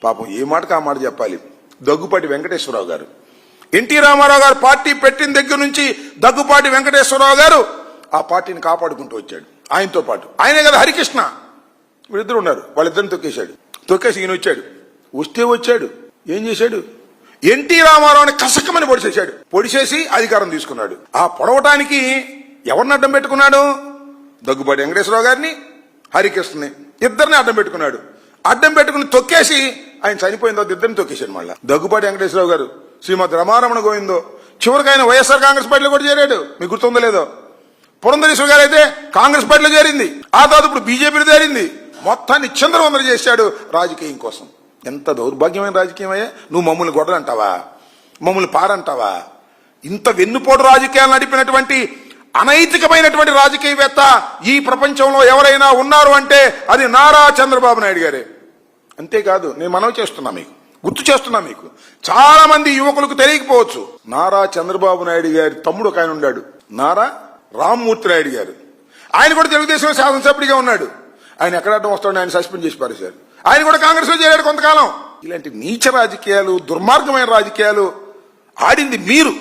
పాపం ఏ మాటకు ఆ మాట చెప్పాలి. దగ్గుపాటి వెంకటేశ్వరరావు గారు, ఎన్టీ రామారావు గారు పార్టీ పెట్టిన దగ్గర నుంచి దగ్గుపాటి వెంకటేశ్వరరావు గారు ఆ పార్టీని కాపాడుకుంటూ వచ్చాడు. ఆయనతో పాటు ఆయనే కదా హరికృష్ణ, వీళ్ళిద్దరు ఉన్నారు. వాళ్ళిద్దరిని తొక్కేసి ఈయన వచ్చాడు. ఏం చేశాడు? ఎన్టీ రామారావుని కసకమని పొడిచేసి అధికారం తీసుకున్నాడు. ఆ పొడవటానికి ఎవరిని అడ్డం పెట్టుకున్నాడు? దగ్గుబాటి వెంకటేశ్వరరావు గారిని, హరికృష్ణని, ఇద్దరిని అడ్డం పెట్టుకున్నాడు. అడ్డం పెట్టుకుని తొక్కేసి ఆయన చనిపోయిన తర్వాత ఇద్దరిని తొక్కేశాడు. మళ్ళా దగ్గుబాటి వెంకటేశ్వరరావు గారు శ్రీమతి రమారమణ గోవిందో చివరికి ఆయన వైఎస్ఆర్ కాంగ్రెస్ పార్టీలో కూడా చేరాడు. మీకు గుర్తుందో లేదో? పురంధరేశ్వర గారు అయితే కాంగ్రెస్ పార్టీలో చేరింది. ఆ తర్వాత ఇప్పుడు బీజేపీలో చేరింది. మొత్తాన్ని చిందరవందర చేశాడు రాజకీయం కోసం. ఎంత దౌర్భాగ్యమైన రాజకీయం అయ్యా! నువ్వు మమ్మల్ని గొడవలంటావా? మమ్మల్ని పారంటావా? ఇంత వెన్నుపోటు రాజకీయాలు నడిపినటువంటి అనైతికమైనటువంటి రాజకీయవేత్త ఈ ప్రపంచంలో ఎవరైనా ఉన్నారు అంటే అది నారా చంద్రబాబు నాయుడు గారే. అంతేకాదు, నేను మనవి చేస్తున్నా, మీకు గుర్తు చేస్తున్నా. మీకు చాలా మంది యువకులకు తెలియకపోవచ్చు, నారా చంద్రబాబు నాయుడు గారి తమ్ముడు ఒక ఆయన ఉన్నాడు, నారా రామ్మూర్తి నాయుడు గారు. ఆయన కూడా తెలుగుదేశంలో శాసనసభ్యుడిగా ఉన్నాడు. ఆయన ఎక్కడ అడ్డం వస్తాడని ఆయన సస్పెండ్ చేసి పారేశారు. ఆయన కూడా కాంగ్రెస్ లో చేరాడు కొంతకాలం. ఇలాంటి నీచ రాజకీయాలు, దుర్మార్గమైన రాజకీయాలు ఆడింది మీరు.